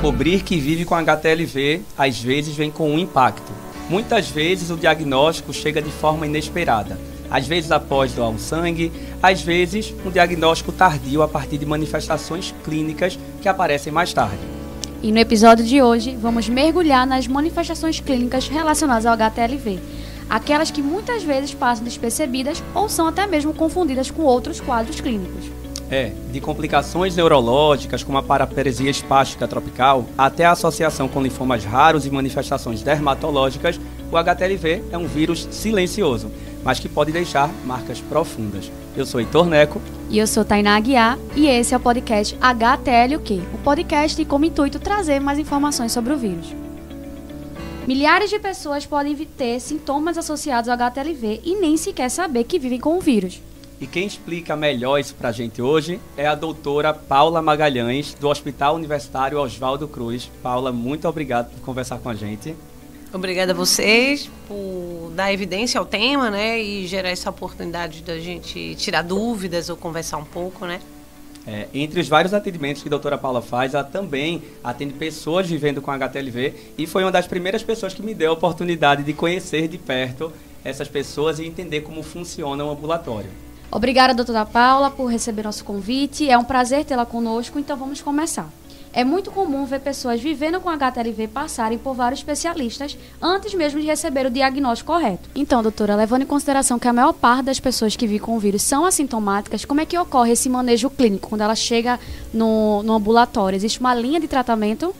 Descobrir que vive com HTLV, às vezes, vem com um impacto. Muitas vezes o diagnóstico chega de forma inesperada. Às vezes após doar um sangue, às vezes um diagnóstico tardio a partir de manifestações clínicas que aparecem mais tarde. E no episódio de hoje, vamos mergulhar nas manifestações clínicas relacionadas ao HTLV. Aquelas que muitas vezes passam despercebidas ou são até mesmo confundidas com outros quadros clínicos. De complicações neurológicas, como a paraparesia espástica tropical, até a associação com linfomas raros e manifestações dermatológicas, o HTLV é um vírus silencioso, mas que pode deixar marcas profundas. Eu sou Heitor Neco. E eu sou Tainá Aguiar, e esse é o podcast HTLQ, o podcast tem como intuito trazer mais informações sobre o vírus. Milhares de pessoas podem ter sintomas associados ao HTLV e nem sequer saber que vivem com o vírus. E quem explica melhor isso pra gente hoje é a doutora Paula Magalhães, do Hospital Universitário Oswaldo Cruz. Paula, muito obrigado por conversar com a gente. Obrigada a vocês por dar evidência ao tema, né, e gerar essa oportunidade da gente tirar dúvidas ou conversar um pouco, né? Entre os vários atendimentos que a doutora Paula faz, ela também atende pessoas vivendo com HTLV e foi uma das primeiras pessoas que me deu a oportunidade de conhecer de perto essas pessoas e entender como funciona o ambulatório. Obrigada, doutora Paula, por receber nosso convite. É um prazer tê-la conosco, então vamos começar. É muito comum ver pessoas vivendo com HTLV passarem por vários especialistas antes mesmo de receber o diagnóstico correto. Então, doutora, levando em consideração que a maior parte das pessoas que vivem com o vírus são assintomáticas, como é que ocorre esse manejo clínico quando ela chega no ambulatório? Existe uma linha de tratamento?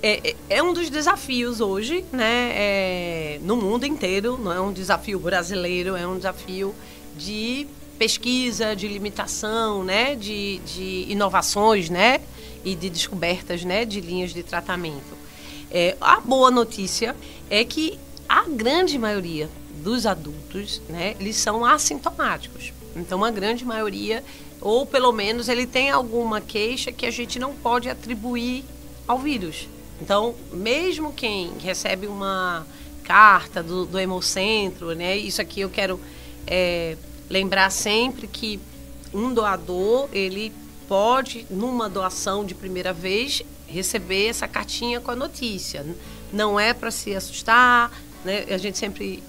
É um dos desafios hoje, né, no mundo inteiro, não é um desafio brasileiro, é um desafio de pesquisa, de limitação, né, de inovações, né, e de descobertas, né, de linhas de tratamento. A boa notícia é que a grande maioria dos adultos, né, eles são assintomáticos. Então, a grande maioria, ou pelo menos ele tem alguma queixa que a gente não pode atribuir ao vírus. Então, mesmo quem recebe uma carta do Hemocentro, né, isso aqui eu quero lembrar sempre que um doador, ele pode, numa doação de primeira vez, receber essa cartinha com a notícia. Não é para se assustar, né? A gente sempre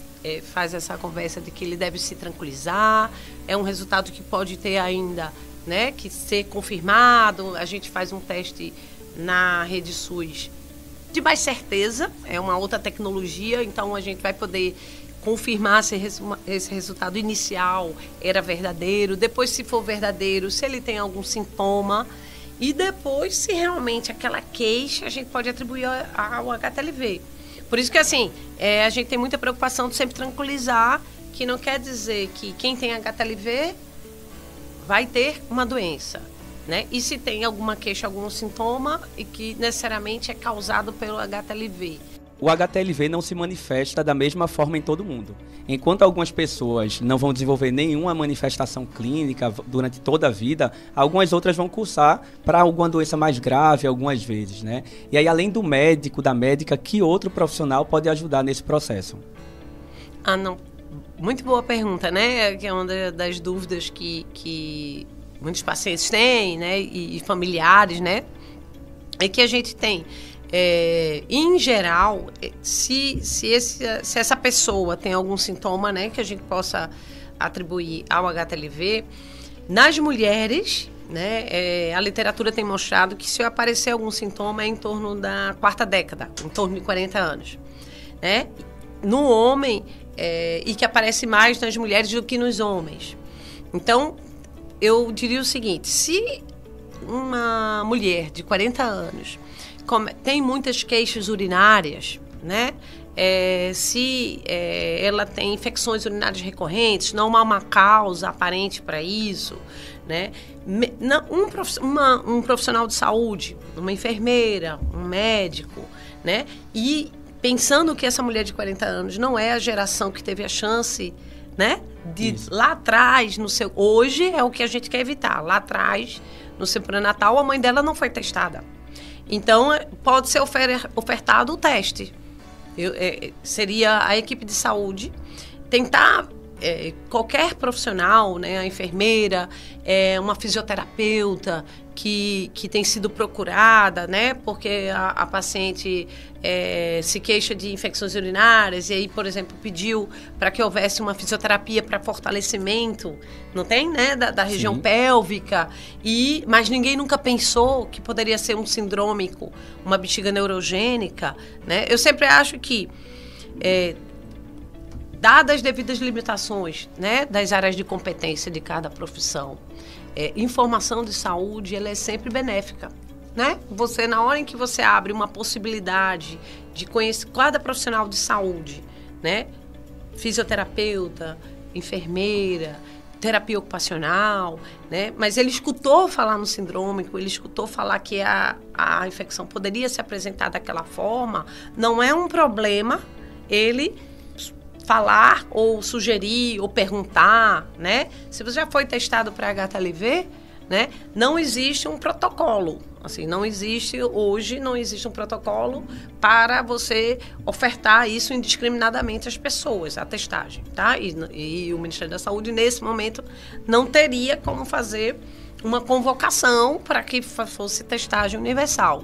faz essa conversa de que ele deve se tranquilizar, é um resultado que pode ter ainda, né, que ser confirmado. A gente faz um teste na Rede SUS de mais certeza, é uma outra tecnologia, então a gente vai poder confirmar se esse resultado inicial era verdadeiro, depois se for verdadeiro, se ele tem algum sintoma, e depois se realmente aquela queixa a gente pode atribuir ao HTLV. Por isso que assim, a gente tem muita preocupação de sempre tranquilizar, que não quer dizer que quem tem HTLV vai ter uma doença, né? E se tem alguma queixa, algum sintoma, e que necessariamente é causado pelo HTLV. O HTLV não se manifesta da mesma forma em todo mundo. Enquanto algumas pessoas não vão desenvolver nenhuma manifestação clínica durante toda a vida, algumas outras vão cursar para alguma doença mais grave algumas vezes, né? E aí, além do médico, da médica, que outro profissional pode ajudar nesse processo? Não. Muito boa pergunta, né? Que é uma das dúvidas que muitos pacientes têm, né? E familiares, né? É que a gente tem... em geral, se essa pessoa tem algum sintoma, né, que a gente possa atribuir ao HTLV, nas mulheres, né, a literatura tem mostrado que se aparecer algum sintoma é em torno da quarta década, em torno de 40 anos. Né? No homem, e que aparece mais nas mulheres do que nos homens. Então, eu diria o seguinte, se uma mulher de 40 anos tem muitas queixas urinárias, né? Se ela tem infecções urinárias recorrentes, não há uma causa aparente para isso, né? Um profissional de saúde, uma enfermeira, um médico, né? E pensando que essa mulher de 40 anos não é a geração que teve a chance, né? De lá atrás, hoje é o que a gente quer evitar. Lá atrás, no seu pré-natal, a mãe dela não foi testada. Então, pode ser ofertado o teste. Seria a equipe de saúde tentar qualquer profissional, né, a enfermeira, uma fisioterapeuta que tem sido procurada, né, porque a paciente se queixa de infecções urinárias e aí, por exemplo, pediu para que houvesse uma fisioterapia para fortalecimento, não tem, né, da região pélvica, mas ninguém nunca pensou que poderia ser um sindrômico, uma bexiga neurogênica, né? Eu sempre acho que dadas as devidas limitações, né, das áreas de competência de cada profissão, informação de saúde, ela é sempre benéfica, né? Você, na hora em que você abre uma possibilidade de conhecer cada profissional de saúde, né, fisioterapeuta, enfermeira, terapia ocupacional, né, mas ele escutou falar no sindrômico, ele escutou falar que a infecção poderia se apresentar daquela forma, não é um problema ele falar ou sugerir ou perguntar, né? Se você já foi testado para HTLV, né? Não existe um protocolo, assim, não existe um protocolo para você ofertar isso indiscriminadamente às pessoas, a testagem, tá? E o Ministério da Saúde, nesse momento, não teria como fazer uma convocação para que fosse testagem universal.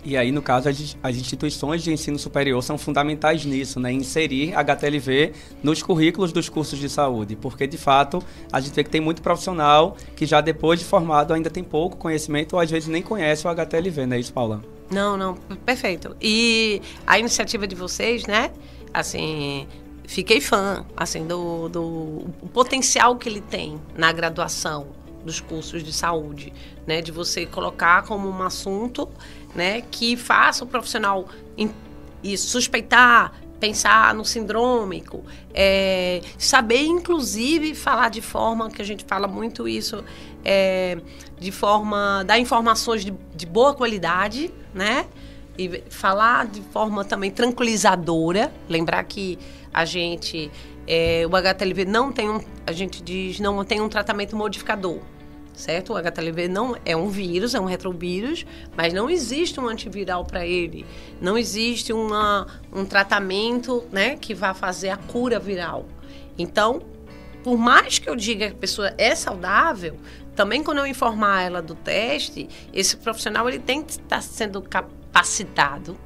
E aí, no caso, as instituições de ensino superior são fundamentais nisso, né? Inserir HTLV nos currículos dos cursos de saúde, porque, de fato, a gente vê que tem muito profissional que já depois de formado ainda tem pouco conhecimento ou às vezes nem conhece o HTLV, não é isso, Paula? Não, perfeito. E a iniciativa de vocês, né? Assim, fiquei fã, assim, do potencial que ele tem na graduação dos cursos de saúde, né? De você colocar como um assunto, né, que faça o profissional suspeitar, pensar no sindrômico, saber, inclusive, falar de forma, que a gente fala muito isso, de forma, dar informações de boa qualidade, né, e falar de forma também tranquilizadora, lembrar que a gente, o HTLV não tem a gente diz, não tem um tratamento modificador. Certo? O HTLV não é um vírus, é um retrovírus, mas não existe um antiviral para ele. Não existe um tratamento, né, que vá fazer a cura viral. Então, por mais que eu diga que a pessoa é saudável, também quando eu informar ela do teste, esse profissional ele tem que estar sendo capacitado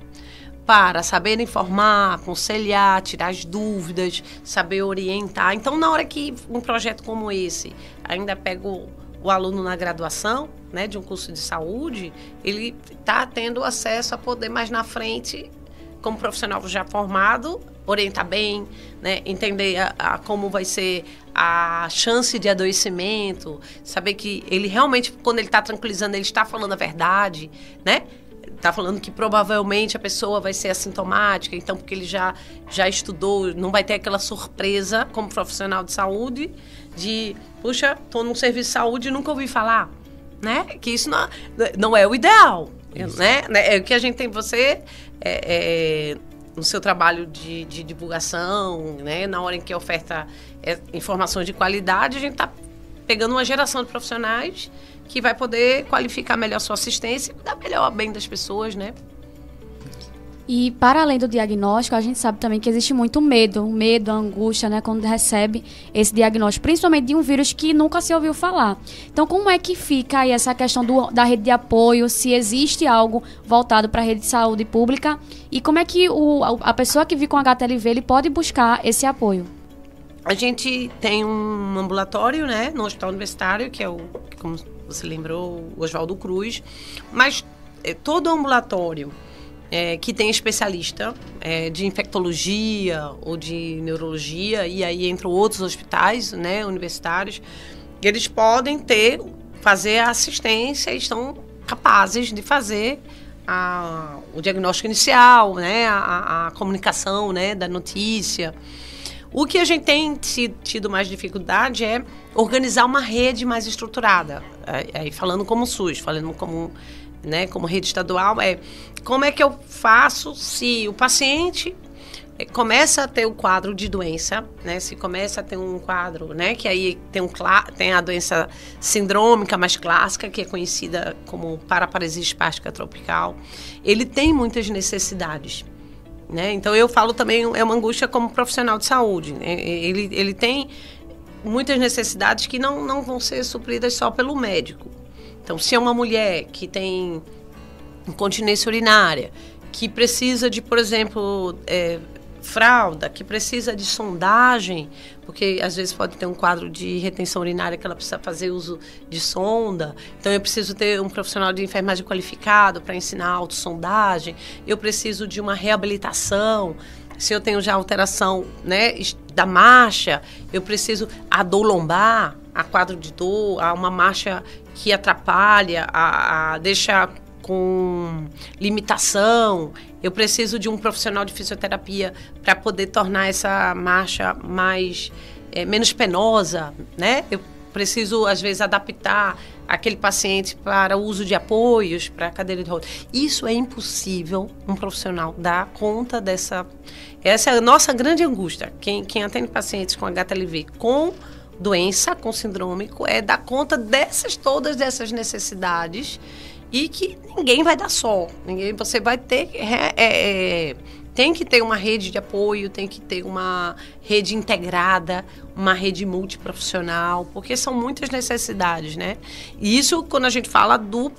para saber informar, aconselhar, tirar as dúvidas, saber orientar. Então, na hora que um projeto como esse ainda pega o aluno na graduação, né, de um curso de saúde, ele está tendo acesso a poder mais na frente, como profissional já formado, orientar bem, né, entender como vai ser a chance de adoecimento, saber que ele realmente, quando ele está tranquilizando, ele está falando a verdade, né? Está falando que provavelmente a pessoa vai ser assintomática, então porque ele já estudou, não vai ter aquela surpresa como profissional de saúde de, puxa, estou num serviço de saúde e nunca ouvi falar, né? Que isso não é o ideal, né? É o que a gente tem, você, no seu trabalho de divulgação, né? Na hora em que oferta informações de qualidade, a gente está pegando uma geração de profissionais que vai poder qualificar melhor sua assistência e cuidar melhor bem das pessoas, né? E, para além do diagnóstico, a gente sabe também que existe muito medo, a angústia, né, quando recebe esse diagnóstico, principalmente de um vírus que nunca se ouviu falar. Então, como é que fica aí essa questão da rede de apoio, se existe algo voltado para a rede de saúde pública e como é que a pessoa que vive com HTLV ele pode buscar esse apoio? A gente tem um ambulatório, né, no Hospital Universitário, que é como você lembrou, o Oswaldo Cruz, mas todo ambulatório que tem especialista de infectologia ou de neurologia, e aí entram outros hospitais, né, universitários, eles podem fazer a assistência e estão capazes de fazer o diagnóstico inicial, né, a comunicação, né, da notícia. O que a gente tem tido mais dificuldade é organizar uma rede mais estruturada. Aí falando como SUS, falando como, né, como rede estadual, como é que eu faço se o paciente começa a ter o quadro de doença, né, se começa a ter um quadro, né, que aí tem a doença sindrômica mais clássica, que é conhecida como paraparesia espástica tropical, ele tem muitas necessidades. né? Então, eu falo também, é uma angústia como profissional de saúde, né? Ele tem muitas necessidades que não vão ser supridas só pelo médico. Então, se é uma mulher que tem incontinência urinária, que precisa de, por exemplo, fralda, que precisa de sondagem, porque às vezes pode ter um quadro de retenção urinária que ela precisa fazer uso de sonda. Então, eu preciso ter um profissional de enfermagem qualificado para ensinar a autossondagem. Eu preciso de uma reabilitação. Se eu tenho já alteração, né, da marcha, eu preciso a dor lombar, a quadro de dor, a uma marcha que atrapalha, a deixa com limitação. Eu preciso de um profissional de fisioterapia para poder tornar essa marcha menos penosa, né? Eu preciso, às vezes, adaptar aquele paciente para o uso de apoios, para a cadeira de rodas. Isso é impossível um profissional dar conta dessa... Essa é a nossa grande angústia. Quem atende pacientes com HTLV com doença, com síndrome, dar conta todas dessas necessidades e que ninguém vai dar só. Você vai ter... tem que ter uma rede de apoio, tem que ter uma rede integrada, uma rede multiprofissional, porque são muitas necessidades, né? E isso quando a gente fala do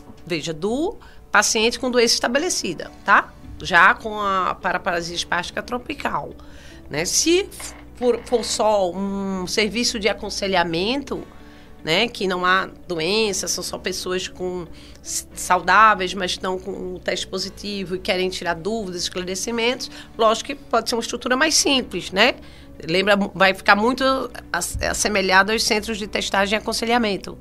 paciente com doença estabelecida, tá? Já com a paraparesia espástica tropical, né? Se for só um serviço de aconselhamento, né, que não há doença, são só pessoas saudáveis, mas estão com o teste positivo e querem tirar dúvidas, esclarecimentos, lógico que pode ser uma estrutura mais simples, né? Vai ficar muito assemelhado aos centros de testagem e aconselhamento.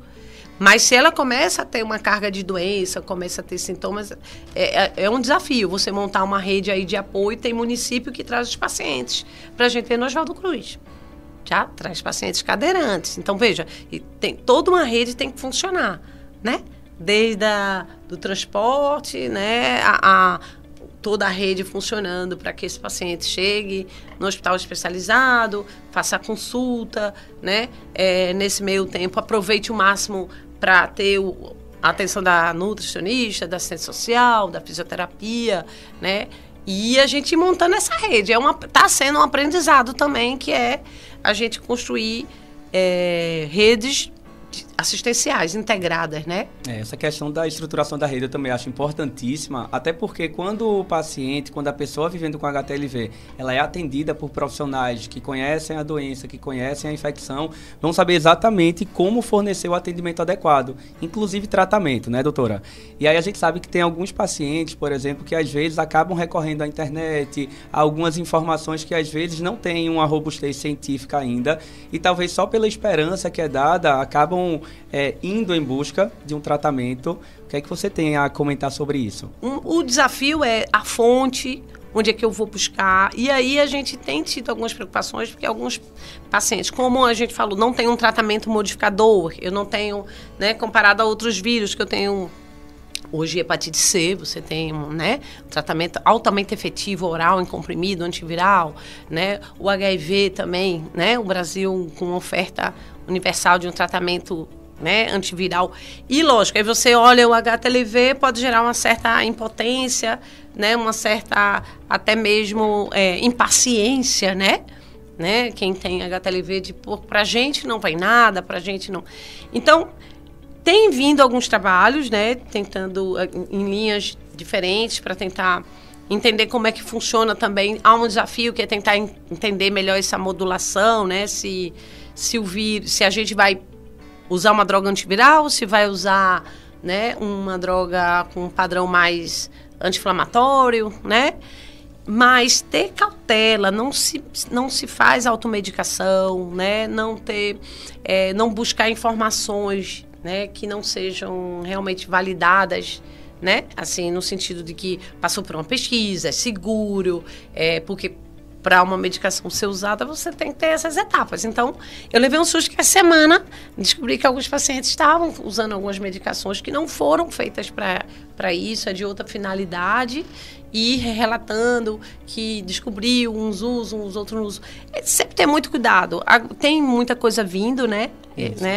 Mas se ela começa a ter uma carga de doença, começa a ter sintomas, é um desafio você montar uma rede aí de apoio. Tem município que traz os pacientes para a gente ver no Oswaldo Cruz. Já traz pacientes cadeirantes. Então, veja, toda uma rede tem que funcionar, né? Desde do transporte, né, toda a rede funcionando para que esse paciente chegue no hospital especializado, faça a consulta, né? Nesse meio tempo, aproveite o máximo para ter a atenção da nutricionista, da assistente social, da fisioterapia, né? E a gente montando essa rede. Está sendo um aprendizado também, que é a gente construir redes assistenciais integradas, né? Essa questão da estruturação da rede eu também acho importantíssima, até porque quando a pessoa vivendo com HTLV, ela é atendida por profissionais que conhecem a doença, que conhecem a infecção, vão saber exatamente como fornecer o atendimento adequado, inclusive tratamento, né, doutora? E aí a gente sabe que tem alguns pacientes, por exemplo, que às vezes acabam recorrendo à internet, a algumas informações que às vezes não têm uma robustez científica ainda, e talvez só pela esperança que é dada, acabam indo em busca de um tratamento. O que é que você tem a comentar sobre isso? O desafio é a fonte, onde é que eu vou buscar. E aí a gente tem tido algumas preocupações, porque alguns pacientes, como a gente falou, não tem um tratamento modificador. Eu não tenho, né, comparado a outros vírus que eu tenho. Hoje, hepatite C, você tem, né, um tratamento altamente efetivo, oral, em comprimido, antiviral, né? O HIV também, né? O Brasil com uma oferta universal de um tratamento, né, antiviral. E, lógico, aí você olha o HTLV, pode gerar uma certa impotência, né? Uma certa, até mesmo, impaciência, né? Quem tem HTLV, pra gente não vai nada, pra gente não... Então... Tem vindo alguns trabalhos, né, tentando em linhas diferentes para tentar entender como é que funciona também. Há um desafio que é tentar entender melhor essa modulação, né, se a gente vai usar uma droga antiviral, se vai usar, né, uma droga com um padrão mais anti-inflamatório, né? Mas ter cautela, não se faz automedicação, né? Não buscar informações, né, que não sejam realmente validadas, né, assim, no sentido de que passou por uma pesquisa, é seguro, porque para uma medicação ser usada, você tem que ter essas etapas. Então, eu levei um susto que essa semana descobri que alguns pacientes estavam usando algumas medicações que não foram feitas para isso, é de outra finalidade, e relatando que descobriu, uns usam, os outros não usam. Sempre tem muito cuidado. Tem muita coisa vindo, né?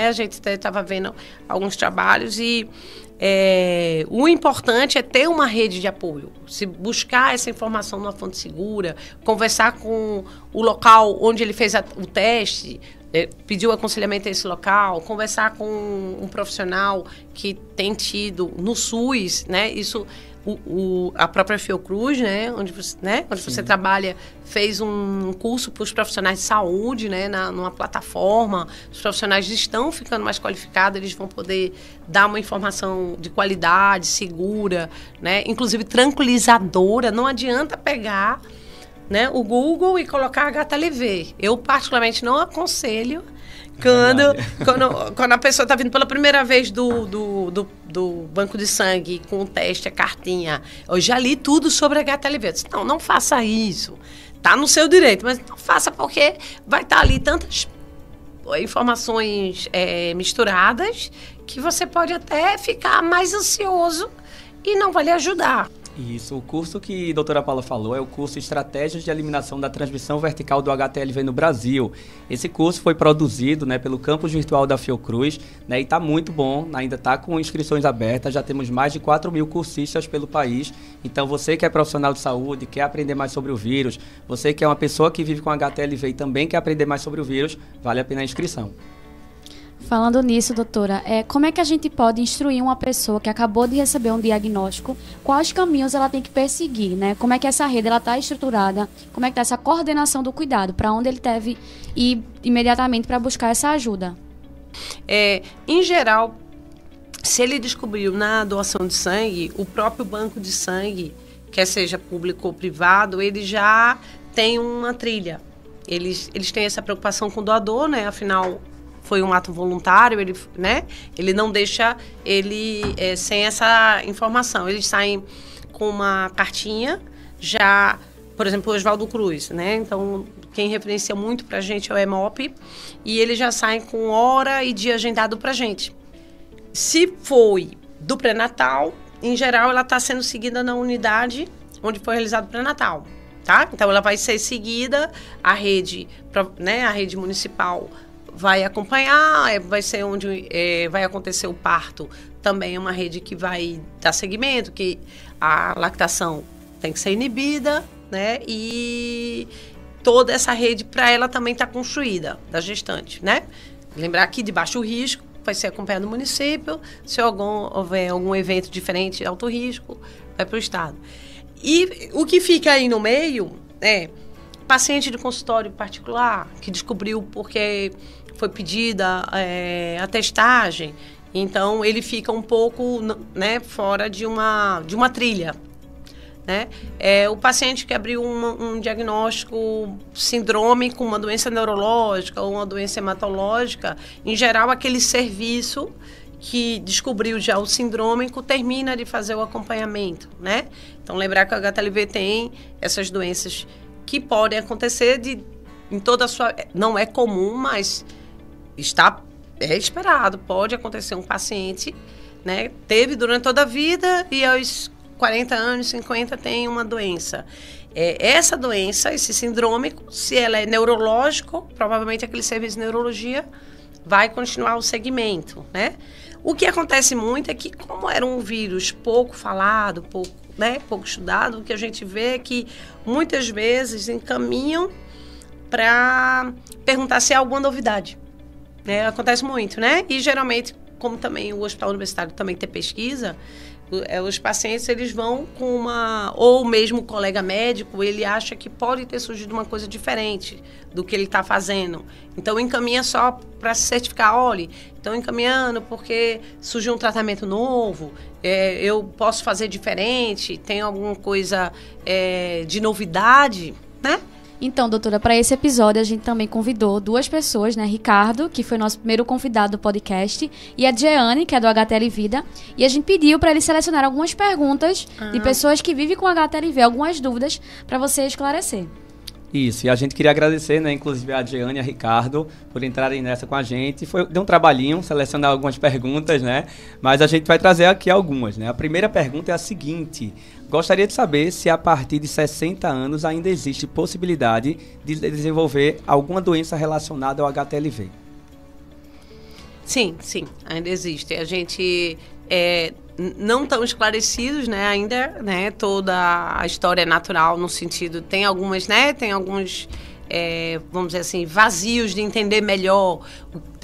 A gente estava vendo alguns trabalhos e o importante é ter uma rede de apoio. Se buscar essa informação numa fonte segura, conversar com o local onde ele fez o teste, pediu aconselhamento a esse local, conversar com um profissional que tem tido no SUS, né? Isso, a própria Fiocruz, né? Onde você trabalha, fez um curso para os profissionais de saúde, né? Numa plataforma. Os profissionais estão ficando mais qualificados, eles vão poder dar uma informação de qualidade, segura, né? Inclusive tranquilizadora. Não adianta pegar, né, o Google e colocar HTLV. Eu, particularmente, não aconselho quando a pessoa está vindo pela primeira vez do banco de sangue com o teste, a cartinha. Eu já li tudo sobre HTLV. Eu disse, não faça isso. Está no seu direito, mas não faça porque vai estar ali tantas informações misturadas que você pode até ficar mais ansioso e não vai lhe ajudar. Isso, o curso que a doutora Paula falou é o curso Estratégias de Eliminação da Transmissão Vertical do HTLV no Brasil. Esse curso foi produzido, né, pelo campus virtual da Fiocruz, né, e está muito bom, ainda está com inscrições abertas, já temos mais de 4.000 cursistas pelo país. Então você que é profissional de saúde, quer aprender mais sobre o vírus, você que é uma pessoa que vive com HTLV e também quer aprender mais sobre o vírus, vale a pena a inscrição. Falando nisso, doutora, como é que a gente pode instruir uma pessoa que acabou de receber um diagnóstico? Quais caminhos ela tem que perseguir, né? Como é que essa rede está estruturada? Como é que está essa coordenação do cuidado? Para onde ele deve ir imediatamente para buscar essa ajuda? Em geral, se ele descobriu na doação de sangue, o próprio banco de sangue, quer seja público ou privado, ele já tem uma trilha. Eles têm essa preocupação com o doador, né? Afinal, foi um ato voluntário, ele não deixa ele sem essa informação. Eles saem com uma cartinha, já, por exemplo, o Oswaldo Cruz, né? Então, quem referencia muito pra gente é o EMOP, e eles já saem com hora e dia agendado pra gente. Se foi do pré-natal, em geral, ela está sendo seguida na unidade onde foi realizado o pré-natal, tá? Então, ela vai ser seguida, a rede municipal vai acompanhar, vai ser onde vai acontecer o parto. Também é uma rede que vai dar seguimento, que a lactação tem que ser inibida, né? E toda essa rede para ela também está construída, da gestante, né? Lembrar que de baixo risco vai ser acompanhado no município, se houver algum evento diferente de alto risco, vai para o estado. E o que fica aí no meio é paciente de consultório particular que descobriu porque foi pedida a testagem, então ele fica um pouco, né, fora de uma trilha, né? O paciente que abriu um diagnóstico síndrome com uma doença neurológica ou uma doença hematológica, em geral aquele serviço que descobriu já o sindrômico termina de fazer o acompanhamento, né? Então lembrar que o HTLV tem essas doenças que podem acontecer em toda a sua... Não é comum, mas é esperado. Pode acontecer um paciente, né, teve durante toda a vida e aos 40 anos, 50, tem uma doença. Essa doença, esse sindrômico, se ela é neurológico, provavelmente aquele serviço de neurologia vai continuar o segmento, né? O que acontece muito é que, como era um vírus pouco falado, pouco estudado, o que a gente vê é que muitas vezes encaminham para perguntar se há alguma novidade. Acontece muito, né? E geralmente, como também o hospital universitário também tem pesquisa, os pacientes eles vão com ou mesmo o colega médico, ele acha que pode ter surgido uma coisa diferente do que ele está fazendo. Então encaminha só para se certificar, olha, estão encaminhando porque surgiu um tratamento novo, eu posso fazer diferente, tem alguma coisa de novidade, né? Então, doutora, para esse episódio a gente também convidou duas pessoas, né? Ricardo, que foi nosso primeiro convidado do podcast, e a Jeane, que é do HTL Vida. E a gente pediu para eles selecionar algumas perguntas de pessoas que vivem com HTLV, algumas dúvidas para você esclarecer. Isso, e a gente queria agradecer, né, inclusive a Jeane e a Ricardo, por entrarem nessa com a gente. Deu um trabalhinho selecionar algumas perguntas, né? Mas a gente vai trazer aqui algumas, né? A primeira pergunta é a seguinte: gostaria de saber se a partir de 60 anos ainda existe possibilidade de desenvolver alguma doença relacionada ao HTLV. Sim, ainda existe. A gente não tão esclarecidos, né, ainda, né, toda a história natural no sentido, tem algumas, né, tem alguns, vamos dizer assim, vazios de entender melhor,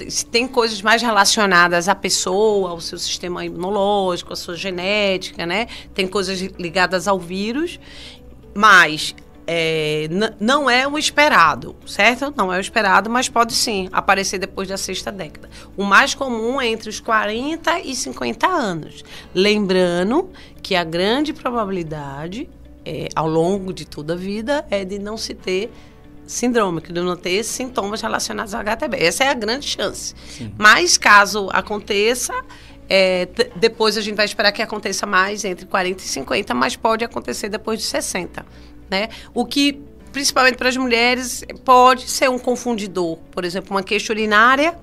se tem coisas mais relacionadas à pessoa, ao seu sistema imunológico, à sua genética, né, tem coisas ligadas ao vírus, mas não é o esperado, certo? Não é o esperado, mas pode sim aparecer depois da 6ª década. O mais comum é entre os 40 e 50 anos. Lembrando que a grande probabilidade, ao longo de toda a vida, é de não se ter síndrome, de não ter sintomas relacionados ao HTV. Essa é a grande chance. Sim. Mas, caso aconteça, depois a gente vai esperar que aconteça mais entre 40 e 50, mas pode acontecer depois de 60. Né? O que, principalmente para as mulheres, pode ser um confundidor. Por exemplo, uma queixa urinária,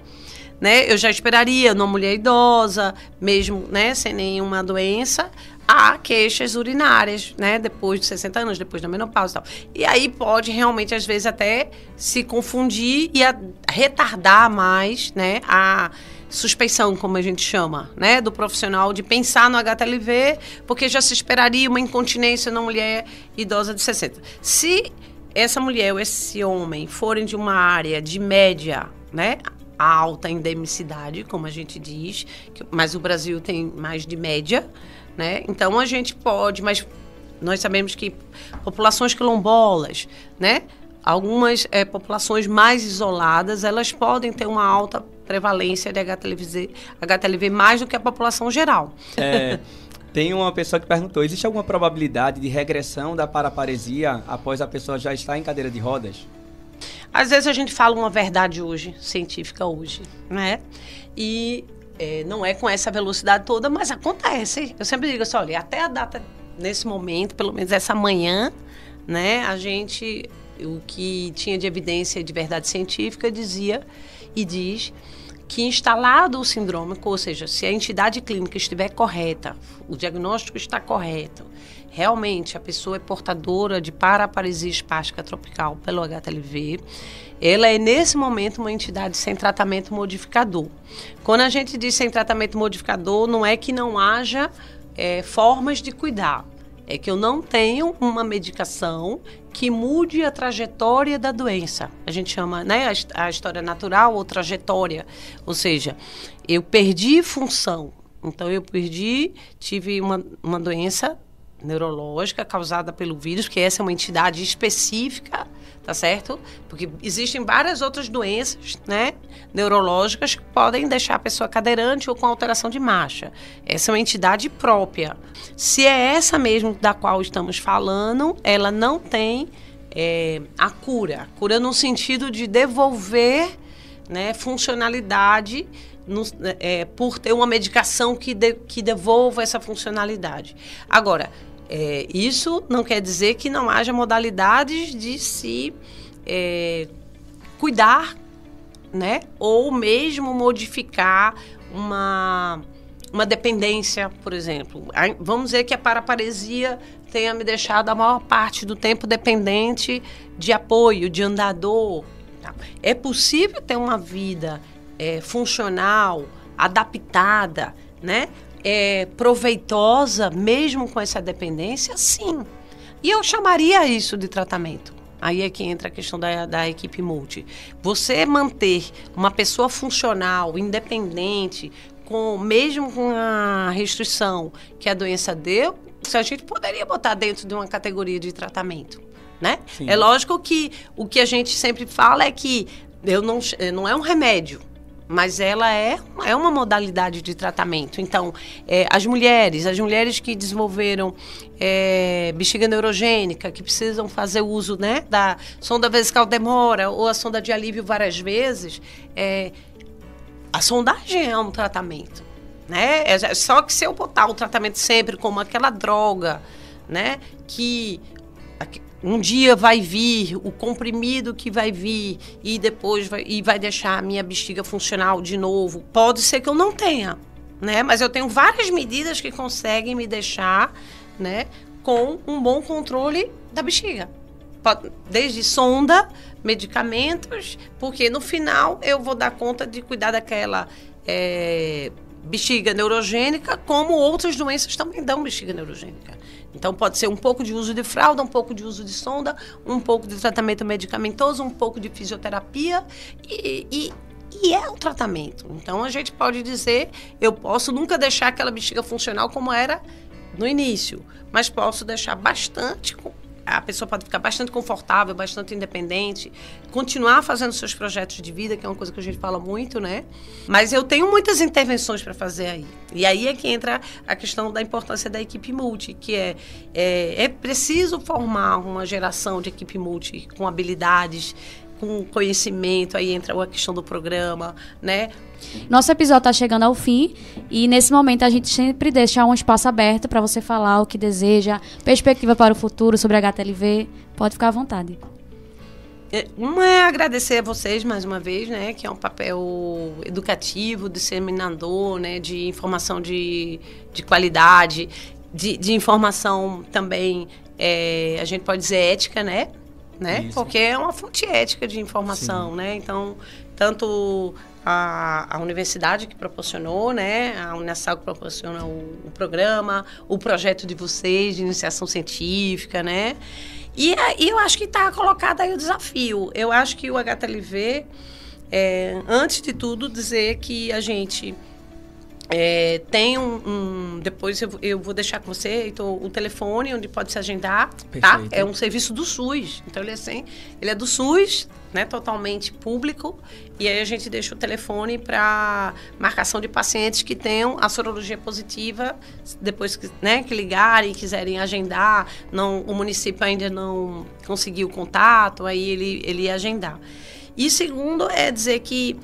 né? Eu já esperaria numa mulher idosa, mesmo, né, sem nenhuma doença, há queixas urinárias, né? Depois de 60 anos, depois da menopausa e tal. E aí pode realmente, às vezes, até se confundir e retardar mais, né, a suspeição, como a gente chama, né, do profissional de pensar no HTLV, porque já se esperaria uma incontinência numa mulher idosa de 60. Se essa mulher ou esse homem forem de uma área de média, né, alta endemicidade, como a gente diz, mas o Brasil tem mais de média, né, então a gente pode, mas nós sabemos que populações quilombolas, né, algumas populações mais isoladas, elas podem ter uma alta prevalência de HTLV mais do que a população geral. Tem uma pessoa que perguntou, existe alguma probabilidade de regressão da paraparesia após a pessoa já estar em cadeira de rodas? Às vezes a gente fala uma verdade hoje, científica hoje, né? E não é com essa velocidade toda, mas acontece. Eu sempre digo assim, olha, até a data, nesse momento, pelo menos essa manhã, né, o que tinha de evidência de verdade científica dizia e diz que instalado o sindrômico, ou seja, se a entidade clínica estiver correta, o diagnóstico está correto, realmente a pessoa é portadora de paraparesia espástica tropical pelo HTLV, ela é nesse momento uma entidade sem tratamento modificador. Quando a gente diz sem tratamento modificador, não é que não haja formas de cuidar, é que eu não tenho uma medicação que mude a trajetória da doença. A gente chama, né, a história natural ou trajetória. Ou seja, eu perdi função. Então, tive uma doença neurológica causada pelo vírus, que essa é uma entidade específica, tá certo? Porque existem várias outras doenças, né, neurológicas que podem deixar a pessoa cadeirante ou com alteração de marcha. Essa é uma entidade própria. Se é essa mesmo da qual estamos falando, ela não tem a cura. Cura no sentido de devolver, né, funcionalidade por ter uma medicação que devolva essa funcionalidade. Agora, isso não quer dizer que não haja modalidades de se cuidar, né? Ou mesmo modificar uma dependência, por exemplo. Vamos dizer que a paraparesia tenha me deixado a maior parte do tempo dependente de apoio, de andador. É possível ter uma vida funcional, adaptada, né? Proveitosa, mesmo com essa dependência, sim. E eu chamaria isso de tratamento. Aí é que entra a questão da equipe multi. Você manter uma pessoa funcional, independente, mesmo com a restrição que a doença deu, a gente poderia botar dentro de uma categoria de tratamento, né? Sim. É lógico que o que a gente sempre fala é que não é um remédio, mas ela é uma modalidade de tratamento. Então, as mulheres que desenvolveram bexiga neurogênica, que precisam fazer uso, né, da sonda vesical demora ou a sonda de alívio várias vezes, a sondagem é um tratamento, né? Só que se eu botar o tratamento sempre como aquela droga, né, que um dia vai vir o comprimido que vai vir e depois vai deixar a minha bexiga funcional de novo, pode ser que eu não tenha, né? Mas eu tenho várias medidas que conseguem me deixar, né, com um bom controle da bexiga. Desde sonda, medicamentos, porque no final eu vou dar conta de cuidar daquela bexiga neurogênica, como outras doenças também dão bexiga neurogênica. Então, pode ser um pouco de uso de fralda, um pouco de uso de sonda, um pouco de tratamento medicamentoso, um pouco de fisioterapia e é um tratamento. Então, a gente pode dizer, eu posso nunca deixar aquela bexiga funcional como era no início, mas posso deixar bastante, a pessoa pode ficar bastante confortável, bastante independente, continuar fazendo seus projetos de vida, que é uma coisa que a gente fala muito, né? Mas eu tenho muitas intervenções para fazer aí. E aí é que entra a questão da importância da equipe multi, que é preciso formar uma geração de equipe multi com habilidades, com conhecimento, aí entra a questão do programa, né? Nosso episódio está chegando ao fim e nesse momento a gente sempre deixa um espaço aberto para você falar o que deseja, perspectiva para o futuro sobre a HTLV, pode ficar à vontade. Uma é agradecer a vocês mais uma vez, né, que é um papel educativo, disseminador, né, de informação de qualidade, de informação também, a gente pode dizer ética, né? Porque é uma fonte ética de informação, né? Então, tanto a universidade que proporcionou, né? A Unesal que proporciona o programa, o projeto de vocês, de iniciação científica, né? E eu acho que está colocado aí o desafio. Eu acho que o HTLV, antes de tudo, dizer que a gente... tem depois eu vou deixar com você, Heitor, o telefone onde pode se agendar, tá? É um serviço do SUS, então ele é do SUS, né, totalmente público, e aí a gente deixa o telefone para marcação de pacientes que tenham a sorologia positiva, depois que, né, que ligarem, quiserem agendar, o município ainda não conseguiu o contato, aí ele ia agendar. E segundo é dizer que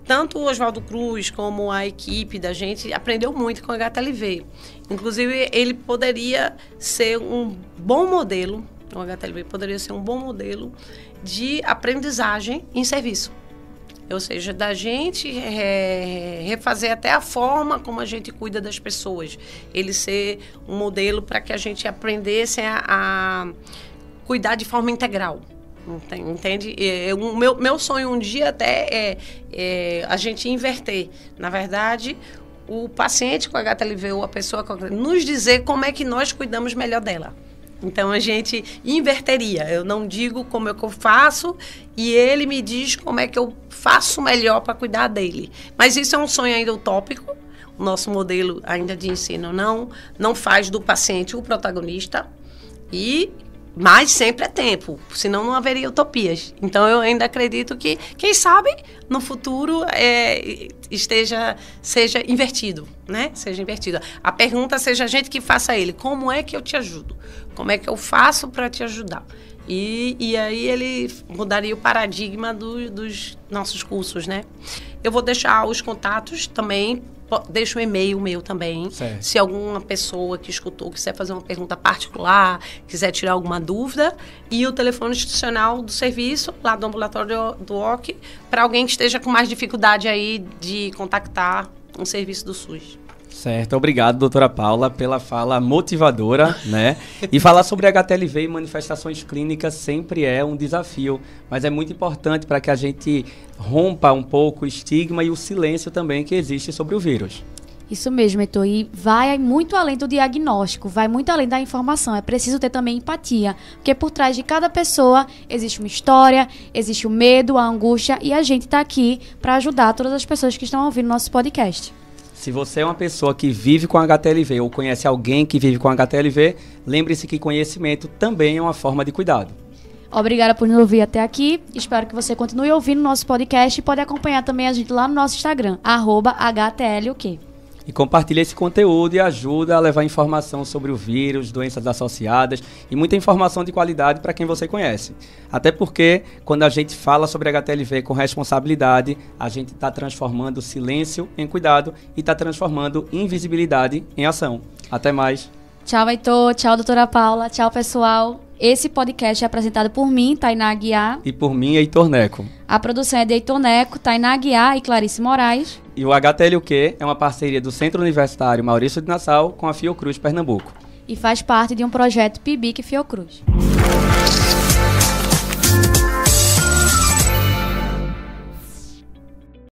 tanto o Oswaldo Cruz como a equipe da gente aprendeu muito com o HTLV. Inclusive, ele poderia ser um bom modelo, o HTLV poderia ser um bom modelo de aprendizagem em serviço. Ou seja, da gente refazer até a forma como a gente cuida das pessoas. Ele ser um modelo para que a gente aprendesse a cuidar de forma integral. Entende? O meu sonho um dia até é a gente inverter. Na verdade, o paciente com HTLV ou a pessoa com HTLV nos dizer como é que nós cuidamos melhor dela. Então, a gente inverteria. Eu não digo como é que eu faço e ele me diz como é que eu faço melhor para cuidar dele. Mas isso é um sonho ainda utópico. O nosso modelo ainda de ensino não faz do paciente o protagonista mas sempre é tempo, senão não haveria utopias. Então, eu ainda acredito que, quem sabe, no futuro seja invertido, né? Seja invertido. A pergunta seja a gente que faça ele. Como é que eu te ajudo? Como é que eu faço para te ajudar? E aí ele mudaria o paradigma dos nossos cursos, né? Eu vou deixar os contatos também. Deixa o e-mail meu também. Certo. Se alguma pessoa que escutou quiser fazer uma pergunta particular, quiser tirar alguma dúvida. E o telefone institucional do serviço, lá do ambulatório do OC, para alguém que esteja com mais dificuldade aí de contactar um serviço do SUS. Certo, obrigado, doutora Paula, pela fala motivadora, né? E falar sobre HTLV e manifestações clínicas sempre é um desafio, mas é muito importante para que a gente rompa um pouco o estigma e o silêncio também que existe sobre o vírus. Isso mesmo, Heitor, e vai muito além do diagnóstico, vai muito além da informação, é preciso ter também empatia, porque por trás de cada pessoa existe uma história, existe o medo, a angústia, e a gente está aqui para ajudar todas as pessoas que estão ouvindo nosso podcast. Se você é uma pessoa que vive com HTLV ou conhece alguém que vive com HTLV, lembre-se que conhecimento também é uma forma de cuidado. Obrigada por nos ouvir até aqui. Espero que você continue ouvindo nosso podcast e pode acompanhar também a gente lá no nosso Instagram, @HTLUQ. E compartilhe esse conteúdo e ajuda a levar informação sobre o vírus, doenças associadas e muita informação de qualidade para quem você conhece. Até porque, quando a gente fala sobre HTLV com responsabilidade, a gente está transformando silêncio em cuidado e está transformando invisibilidade em ação. Até mais. Tchau, Heitor. Tchau, doutora Paula. Tchau, pessoal. Esse podcast é apresentado por mim, Tainá Aguiar. E por mim, Heitor Neco. A produção é de Heitor Neco, Tainá Aguiar e Clarice Moraes. E o HTLUQ é uma parceria do Centro Universitário Maurício de Nassau com a Fiocruz Pernambuco. E faz parte de um projeto PIBIC Fiocruz.